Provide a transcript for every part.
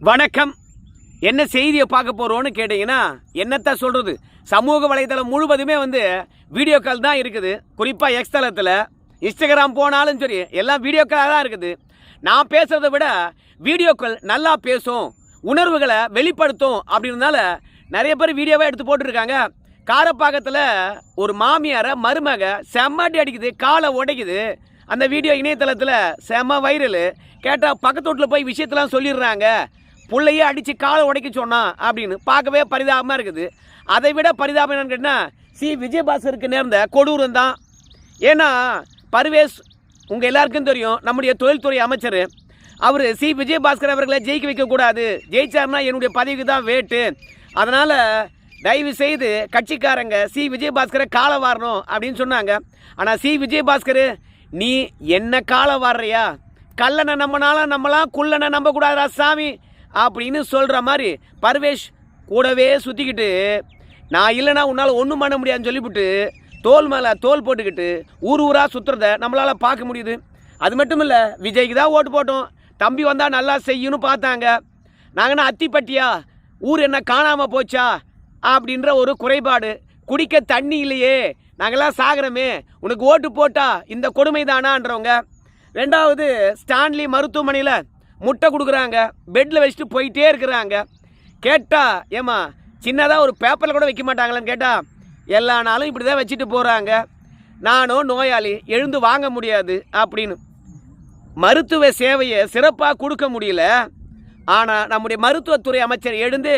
வணக்கம். என்ன செய்தியை பார்க்க போகிறோன்னு கேட்டிங்கன்னா என்னத்தான் சொல்கிறது, சமூக வலைதளம் முழுவதுமே வீடியோக்கள் தான் இருக்குது. குறிப்பாக எக்ஸ் தளத்தில் இன்ஸ்டாகிராம் போனாலும் சரி எல்லாம் வீடியோக்களாக தான் இருக்குது. நான் பேசுகிறத விட வீடியோக்கள் நல்லா பேசும், உணர்வுகளை வெளிப்படுத்தும் அப்படின்றதுனால நிறைய பேர் வீடியோவை எடுத்து போட்டுருக்காங்க. காரப்பாக்கத்தில் ஒரு மாமியாரை மருமக செம்மாட்டி அடிக்குது, காலை உடைக்குது. அந்த வீடியோ இணையதளத்தில் செம்ம வைரல். கேட்டால் பக்கத்து வீட்டில் போய் விஷயத்தெல்லாம் சொல்லிடுறாங்க, பிள்ளையே அடித்து காலை உடைக்க சொன்னான் அப்படின்னு. பார்க்கவே பரிதாபமாக இருக்குது. அதை விட பரிதாபம் என்னன்னு கேட்டால் விஜயபாஸ்கருக்கு நேர்ந்த கொடூரம் தான். ஏன்னா பர்வேஸ் உங்கள் எல்லாருக்கும் தெரியும், நம்முடைய தொழில்துறை அமைச்சர். அவர் விஜயபாஸ்கர் அவர்களை ஜெயிக்க வைக்கக்கூடாது, ஜெயிச்சார்னா என்னுடைய பதவிக்கு தான் வேட்டு, அதனால் தயவு செய்து கட்சிக்காரங்க விஜயபாஸ்கரை காலை வாரணும் அப்படின்னு சொன்னாங்க. ஆனால் விஜயபாஸ்கர், நீ என்ன காலை வாடுறியா, கல்லனை நம்பினாலும் நம்பலாம், குள்ளனை நம்பக்கூடாதா சாமி அப்படின்னு சொல்கிற மாதிரி பர்வேஷ் கூடவே சுற்றிக்கிட்டு நான் இல்லைனா உன்னால் ஒன்றும் பண்ண முடியாதுன்னு சொல்லிவிட்டு தோல் மேலே தோல் போட்டுக்கிட்டு ஊர் ஊராக சுற்றுறத நம்மளால் பார்க்க முடியுது. அது மட்டும் இல்லை, விஜய்க்கு தான் ஓட்டு போட்டோம், தம்பி வந்தால் நல்லா செய்யணும்னு பார்த்தாங்க. நாங்கள்னா அத்திப்பட்டியா, ஊர் என்ன காணாமல் போச்சா அப்படின்ற ஒரு குறைபாடு. குடிக்க தண்ணி இல்லையே, நாங்கள்லாம் சாகிறோமே, உனக்கு ஓட்டு போட்டா இந்த கொடுமை தானான்றவங்க. ரெண்டாவது, ஸ்டான்லி மருத்துவமனையில் முட்டை கொடுக்குறாங்க, பெட்டில் வச்சுட்டு போயிட்டே இருக்கிறாங்க. கேட்டால் ஏம்மா சின்னதாக ஒரு பேப்பரில் கூட வைக்க மாட்டாங்களான்னு கேட்டால் எல்லா நாளும் இப்படி தான் வச்சுட்டு போகிறாங்க, நானும் நோயாளி எழுந்து வாங்க முடியாது அப்படின்னு. மருத்துவ சேவையை சிறப்பாக கொடுக்க முடியல. ஆனால் நம்முடைய மருத்துவத்துறை அமைச்சர் எழுந்து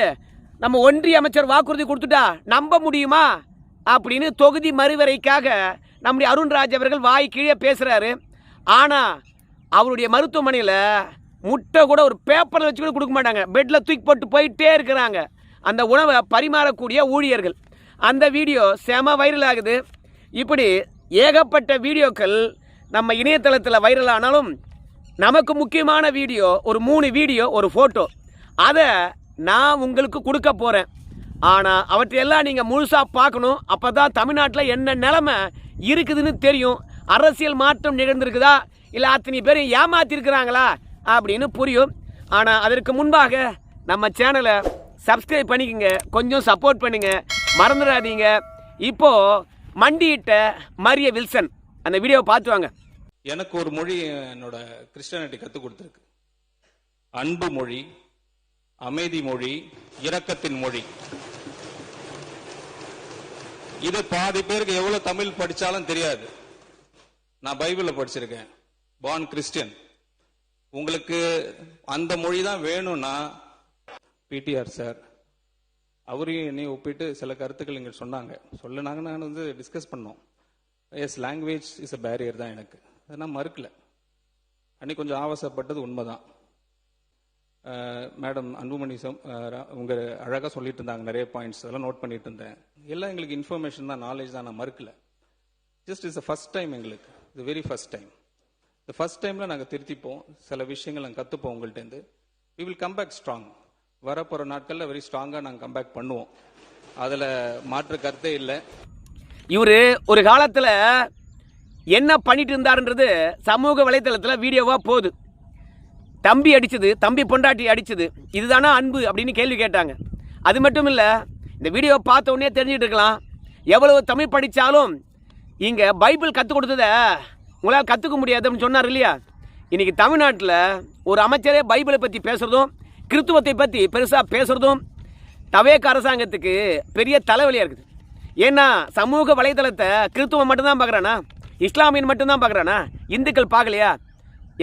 நம்ம ஒன்றிய அமைச்சர் வாக்குறுதி கொடுத்துட்டா நம்ப முடியுமா அப்படின்னு தொகுதி மறுவரைக்காக நம்முடைய அருண்ராஜ் அவர்கள் வாய் கீழே பேசுகிறாரு. ஆனால் அவருடைய மருத்துவமனையில் முட்டை கூட ஒரு பேப்பரில் வச்சு கூட கொடுக்க மாட்டாங்க, பெட்டில் தூக்கி போட்டு போயிட்டே இருக்கிறாங்க அந்த உணவை பரிமாறக்கூடிய ஊழியர்கள். அந்த வீடியோ செம வைரல் ஆகுது. இப்படி ஏகப்பட்ட வீடியோக்கள் நம்ம இணையதளத்தில் வைரல் ஆனாலும் நமக்கு முக்கியமான வீடியோ ஒரு 3 வீடியோ ஒரு ஃபோட்டோ, அதை நான் உங்களுக்கு கொடுக்க போகிறேன். ஆனால் அவற்றையெல்லாம் நீங்கள் முழுசாக பார்க்கணும். அப்போ தான் தமிழ்நாட்டில் என்ன நிலைமை இருக்குதுன்னு தெரியும். அரசியல் மாற்றம் நிகழ்ந்திருக்குதா இல்லை அத்தனை பேர் ஏமாற்றிருக்கிறாங்களா அப்படின்னு புரியும். ஆனால் அதற்கு முன்பாக நம்ம சேனலை சப்ஸ்கிரைப் பண்ணிக்கோங்க, கொஞ்சம் சப்போர்ட் பண்ணுங்கள், மறந்துடாதீங்க. இப்போது மண்டியிட்ட மரிய வில்சன் அந்த வீடியோவை பார்த்து வாங்க. எனக்கு ஒரு மொழி என்னோட கிறிஸ்டியானிட்டி கற்றுக் கொடுத்துருக்கு. அன்பு மொழி, அமைதி மொழி, இரக்கத்தின் மொழி. இது பாதி பேருக்கு எவ்வளவு தமிழ் படிச்சாலும் தெரியாது. நான் பைபிளை படிச்சிருக்கேன், பார்ன் கிறிஸ்டியன். உங்களுக்கு அந்த மொழி தான் வேணும்னா பிடிஆர் சார் அவரையும் என்னையும் ஒப்பிட்டு சில கருத்துக்கள் இங்கே சொன்னாங்க. நாங்கள் டிஸ்கஸ் பண்ணோம். Yes, language is a barrier தான் எனக்கு, அதை நான் மறுக்கல. அன்னைக்கு கொஞ்சம் ஆவசப்பட்டது உண்மைதான். மேடம் அன்புமணி உங்க அழகாக சொல்லிட்டு இருந்தாங்க, நிறைய பாயிண்ட்ஸ் அதெல்லாம் நோட் பண்ணிட்டு இருந்தேன். எல்லாம் எங்களுக்கு இன்ஃபர்மேஷன் தான், நாலேஜ் தான், நான் மறுக்கல. ஜஸ்ட் இஸ் ஃபர்ஸ்ட் டைம், எங்களுக்கு இது வெரி ஃபர்ஸ்ட் டைம். இந்த ஃபர்ஸ்ட் டைம்ல நாங்கள் திருத்திப்போம், சில விஷயங்கள் நாங்கள் கற்றுப்போம் உங்கள்கிட்டருந்து. We will come back strong. வரப்போகிற நாட்களில் வெரி ஸ்ட்ராங்காக நாங்கள் கம் பேக் பண்ணுவோம், அதில் மாற்று கருத்தே இல்லை. இவர் ஒரு காலத்தில் என்ன பண்ணிட்டு இருந்தாருன்றது சமூக வலைத்தளத்தில் வீடியோவாக போகுது. தம்பி அடிச்சது, தம்பி பொண்டாட்டி அடிச்சது, இதுதானா அன்பு அப்படின்னு கேள்வி கேட்டாங்க. அது மட்டும் இல்லை, இந்த வீடியோவை பார்த்த உடனே தெரிஞ்சுட்டு இருக்கலாம், எவ்வளவு தமிழ் படித்தாலும் இங்கே பைபிள் கற்றுக் கொடுத்ததை உங்களால் கற்றுக்க முடியாது அப்படின்னு சொன்னார் இல்லையா. இன்றைக்கி தமிழ்நாட்டில் ஒரு அமைச்சரே பைபிளை பற்றி பேசுகிறதும் கிறித்துவத்தை பற்றி பெருசாக பேசுகிறதும் தவேக அரசாங்கத்துக்கு பெரிய தலைவலியாக இருக்குது. ஏன்னா சமூக வலைதளத்தை கிறித்துவம் மட்டும்தான் பார்க்குறானா, இஸ்லாமியன் மட்டும்தான் பார்க்குறானா, இந்துக்கள் பார்க்கலையா?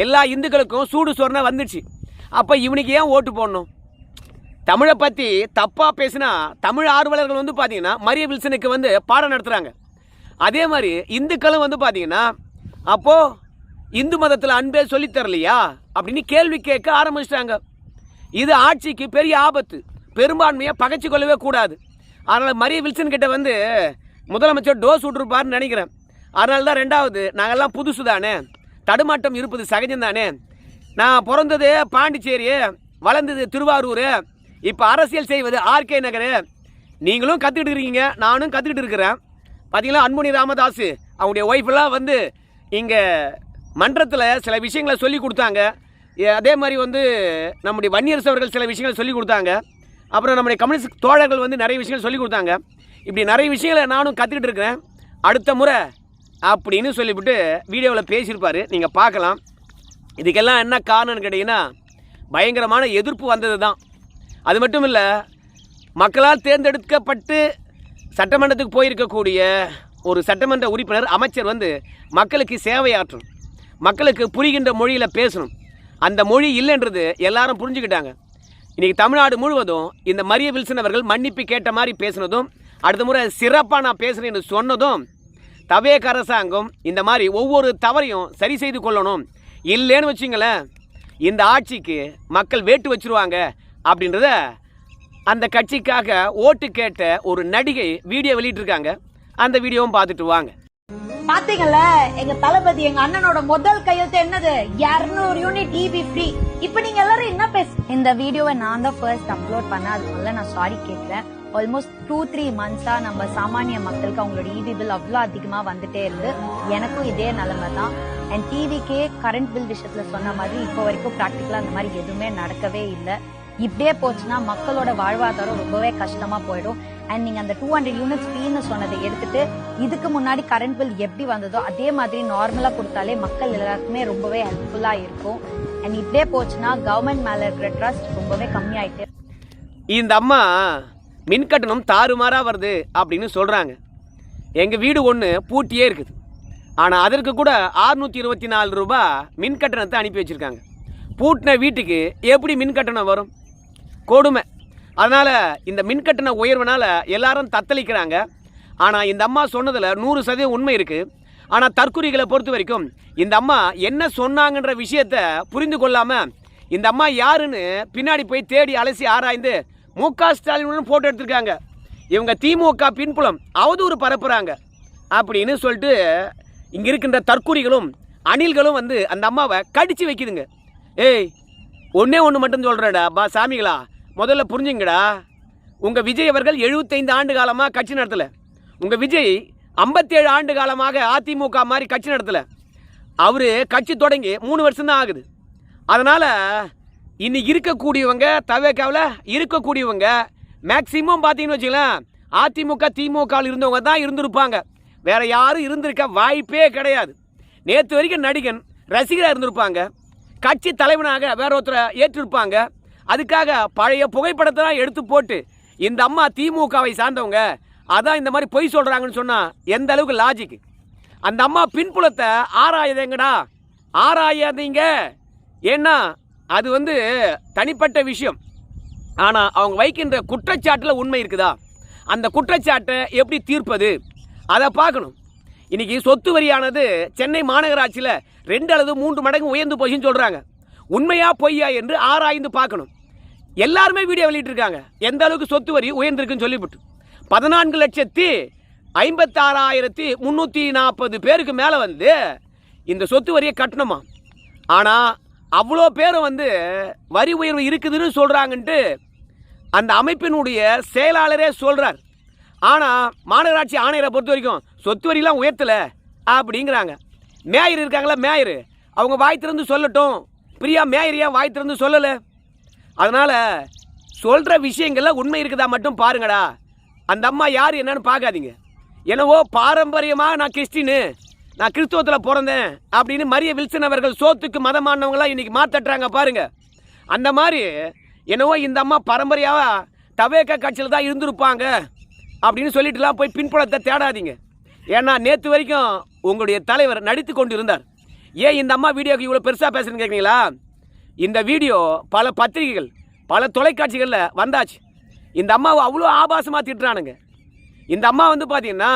எல்லா இந்துக்களுக்கும் சூடு சொரணை வந்துடுச்சு. அப்போ இவனுக்கு ஏன் ஓட்டு போடணும்? தமிழை பற்றி தப்பாக பேசினா தமிழ் ஆர்வலர்கள் பார்த்தீங்கன்னா மரிய வில்சனுக்கு பாடம் நடத்துகிறாங்க. அதே மாதிரி இந்துக்களும் பார்த்தீங்கன்னா அப்போது இந்து மதத்தில் அன்பே சொல்லித்தரலையா அப்படின்னு கேள்வி கேட்க ஆரம்பிச்சிட்டாங்க. இது ஆட்சிக்கு பெரிய ஆபத்து. பெரும்பான்மையை பகைச்சு கொள்ளவே கூடாது. அதனால் மரிய வில்சன் கிட்ட முதலமைச்சர் டோஸ் விட்டுருப்பாருன்னு நினைக்கிறேன். அதனால தான் ரெண்டாவது, நாங்கள்லாம் புதுசு தானே, தடுமாட்டம் இருப்பது சகஜம்தானே. நான் பிறந்தது பாண்டிச்சேரி, வளர்ந்தது திருவாரூர், இப்போ அரசியல் செய்வது ஆர்கே நகர். நீங்களும் கற்றுக்கிட்டு இருக்கீங்க, நானும் கற்றுக்கிட்டு இருக்கிறேன். பார்த்தீங்களா, அன்புமணி ராமதாஸ் அவங்களுடைய ஒய்ஃபெல்லாம் இங்கே மன்றத்தில் சில விஷயங்களை சொல்லி கொடுத்தாங்க. அதே மாதிரி வந்து நம்முடைய வன்னியரசு அவர்கள் சில விஷயங்கள் சொல்லி கொடுத்தாங்க. அப்புறம் நம்முடைய கம்யூனிஸ்ட் தோழர்கள் வந்து நிறைய விஷயங்கள் சொல்லி கொடுத்தாங்க. இப்படி நிறைய விஷயங்களை நானும் கற்றுக்கிட்டு இருக்கிறேன். அடுத்த முறை அப்படின்னு சொல்லிவிட்டு வீடியோவில் பேசியிருப்பார், நீங்கள் பார்க்கலாம். இதுக்கெல்லாம் என்ன காரணம்னு கேட்டிங்கன்னா பயங்கரமான எதிர்ப்பு வந்தது தான். அது மட்டும் இல்லை, மக்களால் தேர்ந்தெடுக்கப்பட்டு சட்டமன்றத்துக்கு போயிருக்கக்கூடிய ஒரு சட்டமன்ற உறுப்பினர் அமைச்சர் வந்து மக்களுக்கு சேவையாற்றணும், மக்களுக்கு புரிகின்ற மொழியில் பேசணும். அந்த மொழி இல்லைன்றது எல்லாரும் புரிஞ்சுக்கிட்டாங்க. இன்றைக்கி தமிழ்நாடு முழுவதும் இந்த மரிய வில்சன் அவர்கள் மன்னிப்பு கேட்ட மாதிரி பேசுனதும், அடுத்த முறை சிறப்பாக நான் பேசுகிறேன்னு சொன்னதும், தவேக அரசாங்கம் இந்த மாதிரி ஒவ்வொரு தவறையும் சரி செய்து கொள்ளணும். இல்லைன்னு வச்சுங்களேன், இந்த ஆட்சிக்கு மக்கள் வேட்டு வச்சுருவாங்க அப்படின்றத அந்த கட்சிக்காக ஓட்டு கேட்ட ஒரு நடிகை வீடியோ வெளியிட்டிருக்காங்க. அந்த வீடியோவும் பார்த்துட்டு வாங்க. பாத்தீங்கல்ல, எங்க தளபதி எங்க அண்ணனோட முதல் கையெழுத்து என்னது, 200 யூனிட் இபி ஃப்ரீ. இப்ப நீங்க எல்லாரும் என்ன இந்த வீடியோவை நான் தான் ஃபர்ஸ்ட் அப்லோட் பண்ண, அதுக்குள்ள நான் சாரி கேட்கிறேன். ஆல்மோஸ்ட் 2-3 மந்த்ஸா நம்ம சாமானிய மக்களுக்கு அவங்களோட இபி பில் அவ்வளோ அதிகமா வந்துட்டே இருந்து, எனக்கும் இதே நிலைமை தான். அண்ட் டிவிக்கே கரண்ட் பில் விஷயத்துல சொன்ன மாதிரி இப்போ வரைக்கும் ப்ராக்டிக்கலா அந்த மாதிரி எதுவுமே நடக்கவே இல்லை. இப்படியே போச்சுன்னா மக்களோட வாழ்வாதாரம் ரொம்பவே கஷ்டமா போயிடும். அண்ட் நீங்க அந்த 200 யூனிட்ஸ் ஃப்ரீன்னு சொன்னதை எடுத்துட்டு இதுக்கு முன்னாடி கரண்ட் பில் எப்படி வந்ததோ அதே மாதிரி நார்மலா கொடுத்தாலே மக்கள் எல்லாருக்குமே ரொம்பவே ஹெல்ப்ஃபுல்லா இருக்கும். அண்ட் இப்படியே போச்சுன்னா கவர்மெண்ட் மேல இருக்கிற ட்ரஸ்ட் ரொம்பவே கம்மியாயிட்டு. இந்த அம்மா மின்கட்டணம் தாறுமாறா வருது அப்படின்னு சொல்றாங்க. எங்க வீடு ஒன்று பூட்டியே இருக்குது, ஆனால் அதற்கு கூட 624 ரூபாய் மின்கட்டணத்தை அனுப்பி வச்சிருக்காங்க. பூட்டின வீட்டுக்கு எப்படி மின்கட்டணம் வரும்? கொடுமை. அதனால் இந்த மின்கட்டண உயர்வுனால எல்லாரும் தத்தளிக்கிறாங்க. ஆனால் இந்த அம்மா சொன்னதில் 100% உண்மை இருக்குது. ஆனால் தற்குறிகளை பொறுத்த வரைக்கும் இந்த அம்மா என்ன சொன்னாங்கன்ற விஷயத்தை புரிந்து கொள்ளாமல் இந்த அம்மா யாருன்னு பின்னாடி போய் தேடி அலசி ஆராய்ந்து மு.க. ஸ்டாலினுடன் போட்டோ எடுத்திருக்காங்க. இவங்க திமுக பின்புலம் அவதூறு பரப்புகிறாங்க அப்படின்னு சொல்லிட்டு இங்கே இருக்கின்ற தற்குறிகளும் அணில்களும் வந்து அந்த அம்மாவை கடிச்சு வைக்குதுங்க. ஏய், ஒன்றே ஒன்று மட்டும் சொல்கிறேடா சாமிகளா, முதல்ல புரிஞ்சுங்கடா. உங்கள் விஜய் அவர்கள் 75 ஆண்டு காலமாக கட்சி நடத்தலை. உங்கள் விஜய் 57 ஆண்டு காலமாக அதிமுக மாதிரி கட்சி நடத்தலை. அவர் கட்சி தொடங்கி 3 வருஷம்தான் ஆகுது. அதனால் இன்னைக்கு இருக்கக்கூடியவங்க தவேகாவில் இருக்கக்கூடியவங்க மேக்சிமம் பார்த்தீங்கன்னு வச்சுக்கலாம் அதிமுக திமுகவில் இருந்தவங்க தான் இருந்திருப்பாங்க. வேற யாரும் இருந்திருக்க வாய்ப்பே கிடையாது. நேற்று வரைக்கும் நடிகன் ரசிகராக இருந்திருப்பாங்க, கட்சி தலைவனாக வேற ஒருத்தரை ஏற்றிருப்பாங்க. அதுக்காக பழைய புகைப்படத்தை தான் எடுத்து போட்டு இந்த அம்மா திமுகவை சார்ந்தவங்க அதான் இந்த மாதிரி பொய் சொல்கிறாங்கன்னு சொன்னால் எந்த அளவுக்கு லாஜிக்? அந்த அம்மா பின்புலத்தை ஆராயாதீங்கடா, ஆராயாதீங்க. ஏன்னா அது வந்து தனிப்பட்ட விஷயம். ஆனால் அவங்க வைக்கின்ற குற்றச்சாட்டில் உண்மை இருக்குதா? அந்த குற்றச்சாட்டை எப்படி தீர்ப்பது அதை பார்க்கணும். இன்றைக்கி சொத்து வரியானது சென்னை மாநகராட்சியில் 2 அல்லது 3 மடங்கு உயர்ந்து போச்சுன்னு சொல்கிறாங்க. உண்மையா பொய்யா என்று ஆராய்ந்து பார்க்கணும். எல்லாருமே வீடியோ வெளியிட்டிருக்காங்க எந்த அளவுக்கு சொத்து வரி உயர்ந்திருக்குன்னு சொல்லிவிட்டு. 14,56,340 பேருக்கு மேலே வந்து இந்த சொத்து வரியை கட்டணுமா. ஆனால் அவ்வளோ பேரும் வந்து வரி உயர்வு இருக்குதுன்னு சொல்கிறாங்கன்ட்டு அந்த அமைப்பினுடைய செயலாளரே சொல்கிறார். ஆனால் மாநகராட்சி ஆணையரை பொறுத்த வரைக்கும் சொத்து வரியெலாம் உயர்த்தலை அப்படிங்கிறாங்க. மேயர் இருக்காங்களா, மேயர் அவங்க வாய் திறந்து சொல்லட்டும். பிரியா மேயர் ஏன் வாய் திறந்து சொல்லலை? அதனால் சொல்கிற விஷயங்கள்லாம் உண்மை இருக்குதா மட்டும் பாருங்கடா. அந்த அம்மா யார் என்னன்னு பார்க்காதீங்க. என்னவோ பாரம்பரியமாக நான் கிறிஸ்டின்னு, நான் கிறிஸ்துவத்தில் பிறந்தேன் அப்படின்னு மரிய வில்சன் அவர்கள் சோத்துக்கு மதமானவங்களாம் இன்றைக்கி மாத்தட்டுறாங்க பாருங்க. அந்த மாதிரி என்னவோ இந்த அம்மா பரம்பரையாக தவேக கட்சியில் தான் இருந்திருப்பாங்க அப்படின்னு சொல்லிட்டுலாம் போய் பின்புலத்தை தேடாதீங்க. ஏன்னா நேற்று வரைக்கும் உங்களுடைய தலைவர் நடித்து கொண்டு இருந்தார். ஏன் இந்த அம்மா வீடியோக்கு இவ்வளோ பெருசாக பேசுறேன்னு கேட்குறீங்களா? இந்த வீடியோ பல பத்திரிகைகள் பல தொலைக்காட்சிகளில் வந்தாச்சு. இந்த அம்மாவை அவ்வளோ ஆபாசமாக திட்டுறானுங்க. இந்த அம்மா வந்து பார்த்தீங்கன்னா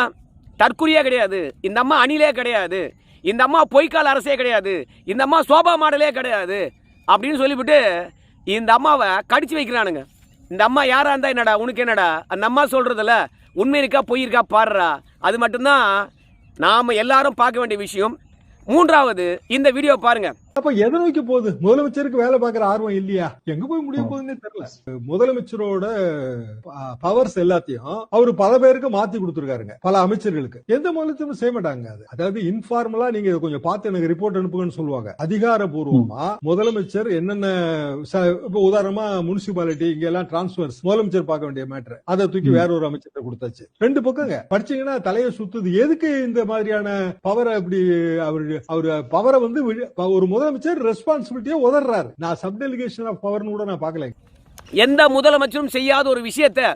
தற்குறியே கிடையாது, இந்த அம்மா அணிலே கிடையாது, இந்த அம்மா பொய்க்கால் அரசே கிடையாது, இந்த அம்மா சோபா மாடலே கிடையாது அப்படின்னு சொல்லிவிட்டு இந்த அம்மாவை கடிச்சு வைக்கிறானுங்க. இந்த அம்மா யாராக இருந்தால் என்னடா உனக்கு என்னடா? அந்த அம்மா சொல்கிறதில்ல உண்மை இருக்கா பொய் இருக்கா பாடுறா. அது மட்டும்தான் நாம் எல்லாரும் பார்க்க வேண்டிய விஷயம். 3வது இந்த வீடியோ பாருங்கள். அப்ப எதை நோக்கி போகுது? முதலமைச்சருக்கு வேலை பார்க்கிற ஆர்வம் இல்லையா? எங்க போய் முடிய போகுதுன்னே தெரியல. முதலமைச்சரோட பவர்ஸ் எல்லாத்தையும் அவரு பல பேருக்கு மாத்தி கொடுத்திருக்காருங்க, பல அமைச்சர்களுக்கு. எந்த முதலமைச்சரும் செய்ய மாட்டாங்க. அதாவது இன்ஃபார்மலா நீங்க கொஞ்சம் பார்த்து எனக்கு ரிப்போர்ட் அனுப்புங்கன்னு சொல்லுவாங்க. அதிகாரப்பூர்வமா முதலமைச்சர் என்னென்ன, உதாரணமா முனிசிபாலிட்டி இங்க எல்லாம் டிரான்ஸ்பர்ஸ் முதலமைச்சர் பார்க்க வேண்டிய மேட்டர், அதை தூக்கி வேற ஒரு அமைச்சர் கொடுத்தாச்சு. ரெண்டு பக்கங்க படிச்சீங்கன்னா தலையை சுத்துது. எதுக்கு இந்த மாதிரியான பவரை இப்படி அவரு பவரை வந்து ஒரு முதலமைச்சர் ரெஸ்பான்சிபிலிட்டியை உதறாரு. நான் சப் டெலிகேஷன் ஆஃப் பவர்னு கூட நான் பார்க்கல. எந்த முதலமைச்சரும் செய்யாத ஒரு விஷயத்தை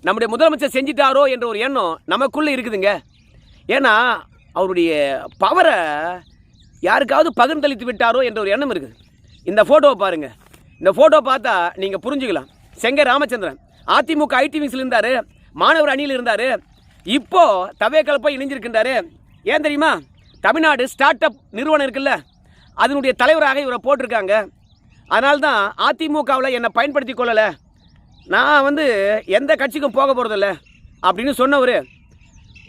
நம்முடைய முதலமைச்சர் செஞ்சிட்டாரோ என்ற ஒரு எண்ணம் நமக்குள்ள இருக்குதுங்க. ஏன்னா அவருடைய பவரை யாருக்காவது பகிர்ந்தளித்து விட்டாரோ என்ற ஒரு எண்ணம் இருக்குது. இந்த போட்டோவை பாருங்க. இந்த போட்டோ பார்த்தா நீங்க புரிஞ்சுக்கலாம். செங்கை ராமச்சந்திரன் அதிமுக ஐடி விங்ஸ்ல இருந்தாரு, மாணவர் அணியில் இருந்தாரு, இப்போ தவேக்கலப்பை இணைஞ்சிருக்கின்றாரு. ஏன் தெரியுமா? தமிழ்நாடு ஸ்டார்ட் அப் நிறுவனம் இருக்குல்ல, அதனுடைய தலைவராக இவரை போட்டிருக்காங்க. அதனால்தான் அதிமுகவில் என்னை பயன்படுத்தி கொள்ளலை, நான் வந்து எந்த கட்சிக்கும் போக போகிறதில்ல அப்படின்னு சொன்னவர்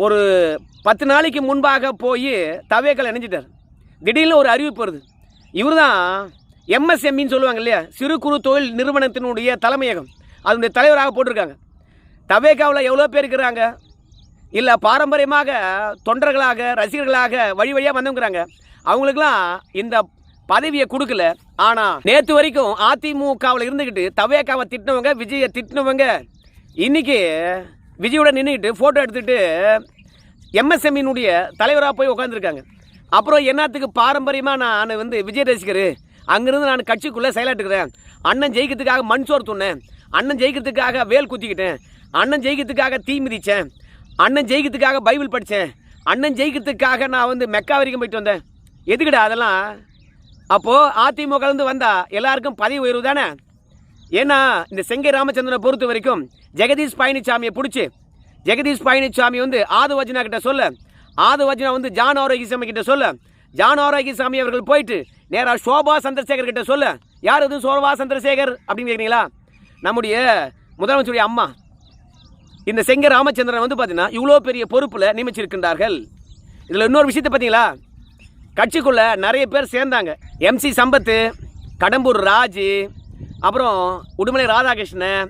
ஒரு 10 நாளைக்கு முன்பாக போய் தவேக்கல் இணைஞ்சிட்டார். திடீர்னு ஒரு அறிவிப்பு வருது. இவர் தான் எம்எஸ்எம்இன்னு சொல்லுவாங்க இல்லையா, சிறு குறு தொழில் நிறுவனத்தினுடைய தலைமையகம், அதனுடைய தலைவராக போட்டிருக்காங்க. தவேக்காவில் எவ்வளோ பேர் இருக்கிறாங்க, இல்லை பாரம்பரியமாக தொண்டர்களாக ரசிகர்களாக வழி வழியாக வந்தவங்கிறாங்க, அவங்களுக்குலாம் இந்த பதவியை கொடுக்கல. ஆனால் நேற்று வரைக்கும் அதிமுகவில் இருந்துக்கிட்டு தவேக்காவை திட்டினவங்க, விஜயை திட்டினவங்க, இன்னைக்கு விஜயோட நின்றுக்கிட்டு ஃபோட்டோ எடுத்துகிட்டு எம்எஸ்எம்இனுடைய தலைவராக போய் உட்காந்துருக்காங்க. அப்புறம் என்னத்துக்கு பாரம்பரியமாக நான் வந்து விஜய் ரசிகர், அங்கேருந்து நான் கட்சிக்குள்ளே செயலாட்டுக்கிறேன், அண்ணன் ஜெயிக்கிறதுக்காக மண் சோறு துண்ணேன், அண்ணன் ஜெயிக்கிறதுக்காக வேல் குத்திக்கிட்டேன், அண்ணன் ஜெயிக்கிறதுக்காக தீ மிதித்தேன், அண்ணன் ஜெயிக்கிறதுக்காக பைபிள் படித்தேன், அண்ணன் ஜெயிக்கிறதுக்காக நான் வந்து மெக்கா வரைக்கும் போயிட்டு வந்தேன். எதுக்கிட்ட அதெல்லாம்? அப்போது அதிமுகலேருந்து வந்தால் எல்லாருக்கும் பதவி உயர்வு தானே. ஏன்னா இந்த செங்கை ராமச்சந்திரனை பொறுத்த வரைக்கும் ஜெகதீஷ் பழனிசாமியை பிடிச்சி, ஜெகதீஷ் பழனிசாமி வந்து ஆதுவஜனா கிட்ட சொல்ல, ஆதுவஜனா வந்து ஜான் ஆரோக்கியசாமி கிட்ட சொல்ல, ஜான் ஆரோக்கியசாமி அவர்கள் போயிட்டு நேராக சோபா சந்திரசேகர் கிட்ட சொல்ல. யார் இது சோபா சந்திரசேகர் அப்படின்னு கேட்குறீங்களா? நம்முடைய முதலமைச்சருடைய அம்மா. இந்த செங்கை ராமச்சந்திரன் வந்து பார்த்தீங்கன்னா இவ்வளோ பெரிய பொறுப்பில் நியமிச்சிருக்கின்றார்கள். இதில் இன்னொரு விஷயத்தை பார்த்தீங்களா, கட்சிக்குள்ளே நிறைய பேர் சேர்ந்தாங்க. எம்சி சம்பத்து, கடம்பூர் ராஜு, அப்புறம் உடுமலை ராதாகிருஷ்ணன்,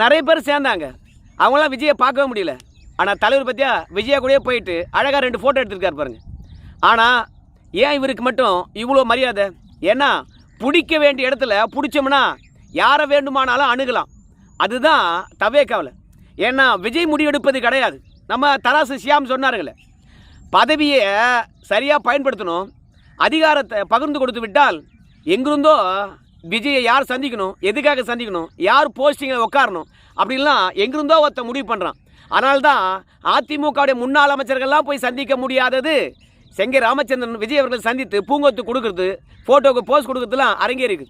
நிறைய பேர் சேர்ந்தாங்க. அவங்களாம் விஜயை பார்க்கவே முடியல. ஆனால் தலைவர் பற்றியா விஜயா கூடயே போயிட்டு அழகாக 2 ஃபோட்டோ எடுத்துருக்காரு பாருங்க. ஆனால் ஏன் இவருக்கு மட்டும் இவ்வளோ மரியாதை? ஏன்னா பிடிக்க வேண்டிய இடத்துல பிடிச்சோம்னா யாரை வேண்டுமானாலும் அணுகலாம். அதுதான் தவேக்காவில். ஏன்னா விஜய் முடிவெடுப்பது கிடையாது. நம்ம தராசு சியாம் சொன்னார்களே, பதவியை சரியாக பயன்படுத்தணும், அதிகாரத்தை பகிர்ந்து கொடுத்து விட்டால் எங்கிருந்தோ விஜயை யார் சந்திக்கணும், எதுக்காக சந்திக்கணும், யார் போஸ்டிங்கில் உட்காரணும் அப்படின்லாம் எங்கிருந்தோ ஒருத்த முடிவு பண்ணுறான். அதனால்தான் அதிமுகவுடைய முன்னாள் அமைச்சர்கள்லாம் போய் சந்திக்க முடியாதது செங்கை ராமச்சந்திரன் விஜய் அவர்கள் சந்தித்து பூங்கொத்து கொடுக்குறது, ஃபோட்டோவுக்கு போஸ்ட் கொடுக்குறதுலாம் அரங்கேறிக்கு.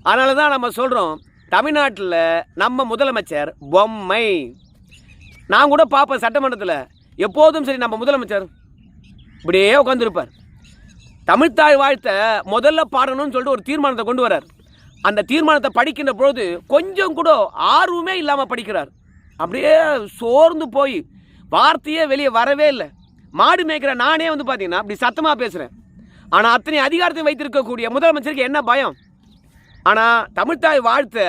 அதனால தான் நம்ம சொல்கிறோம், தமிழ்நாட்டில் நம்ம முதலமைச்சர் பொம்மை. நான் கூட பார்ப்பேன் சட்டமன்றத்தில், எப்போதும் சரி நம்ம முதலமைச்சர் இப்படியே உட்காந்துருப்பார். தமிழ்த்தாய் வாழ்த்த முதல்ல பாடணும்னு சொல்லிட்டு ஒரு தீர்மானத்தை கொண்டு வரார். அந்த தீர்மானத்தை படிக்கின்ற பொழுது கொஞ்சம் கூட ஆர்வமே இல்லாமல் படிக்கிறார். அப்படியே சோர்ந்து போய் வார்த்தையே வெளியே வரவே இல்லை. மாடு மேய்க்கிற நானே வந்து பார்த்தீங்கன்னா அப்படி சத்தமாக பேசுகிறேன். ஆனால் அத்தனை அதிகாரத்தை வைத்திருக்கக்கூடிய முதலமைச்சருக்கு என்ன பயம்? ஆனால் தமிழ்த்தாய் வாழ்த்த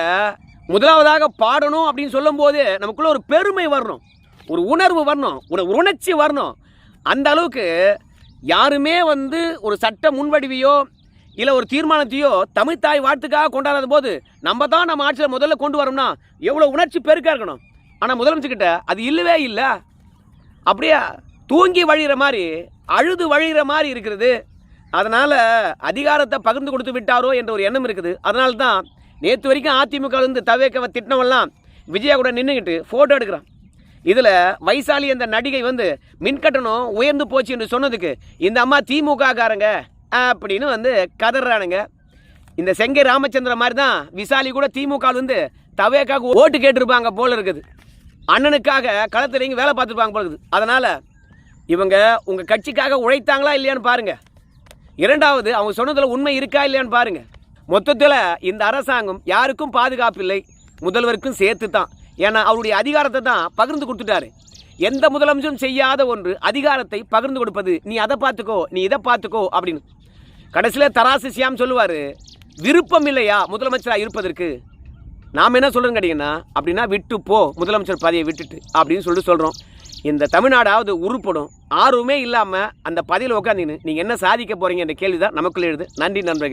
முதலாவதாக பாடணும் அப்படின்னு சொல்லும் போது நமக்குள்ள ஒரு பெருமை வரணும், ஒரு உணர்வு வரணும், ஒரு உணர்ச்சி வரணும். அந்த அளவுக்கு யாருமே வந்து ஒரு சட்ட முன்வடிவையோ இல்லை ஒரு தீர்மானத்தையோ தமிழ்த்தாய் வாழ்த்துக்காக கொண்டாடாத போது நம்ம தான் நம்ம ஆட்சியில் முதல்ல கொண்டு வரோம்னா எவ்வளோ உணர்ச்சி பெருக்காக இருக்கணும். ஆனால் முதலமைச்சர்கிட்ட அது இல்லவே இல்லை. அப்படியே தூங்கி வழிகிற மாதிரி, அழுது வழிகிற மாதிரி இருக்கிறது. அதனால் அதிகாரத்தை பகிர்ந்து கொடுத்து விட்டாரோ என்ற ஒரு எண்ணம் இருக்குது. அதனால தான் நேற்று வரைக்கும் அதிமுகலேருந்து தவேக்கவை திட்டினவெல்லாம் விஜயா கூட நின்றுக்கிட்டு ஃபோட்டோ எடுக்கிறான். இதில் வைசாலி அந்த நடிகை வந்து மின்கட்டணம் உயர்ந்து போச்சு என்று சொன்னதுக்கு இந்த அம்மா திமுக காரங்க அப்படின்னு வந்து கதறானுங்க. இந்த செங்கை ராமச்சந்திரன் மாதிரி தான் விசாலி கூட திமுக வந்து தவேக்காக ஓட்டு கேட்டிருப்பாங்க போல இருக்குது. அண்ணனுக்காக களத்தில் இங்கே வேலை பார்த்துருப்பாங்க போல இருக்குது. அதனால் இவங்க உங்கள் கட்சிக்காக உழைத்தாங்களா இல்லையான்னு பாருங்கள். இரண்டாவது, அவங்க சொன்னதில் உண்மை இருக்கா இல்லையான்னு பாருங்கள். மொத்தத்தில் இந்த அரசாங்கம் யாருக்கும் பாதுகாப்பு இல்லை, முதல்வருக்கும் சேர்த்து தான். ஏன்னா அவருடைய அதிகாரத்தை தான் பகிர்ந்து கொடுத்துட்டாரு. எந்த முதலமைச்சரும் செய்யாத ஒன்று அதிகாரத்தை பகிர்ந்து கொடுப்பது. நீ அதை பார்த்துக்கோ, நீ இதை பார்த்துக்கோ அப்படின்னு. கடைசியில் தராசு சியாம் சொல்லுவார், விருப்பம் இல்லையா முதலமைச்சராக இருப்பதற்கு? நாம் என்ன சொல்கிறோன்னு கேட்டிங்கன்னா, அப்படின்னா விட்டு போ முதலமைச்சர் பதவியை விட்டுட்டு அப்படின்னு சொல்லிட்டு சொல்கிறோம். இந்த தமிழ்நாடாவது உருப்படும். ஆர்வமே இல்லாமல் அந்த பதவியில் உட்காந்துன்னு நீங்கள் என்ன சாதிக்க போகிறீங்க என்ற கேள்வி தான் நமக்குள்ளே எழுது. நன்றி நண்பர்கள்.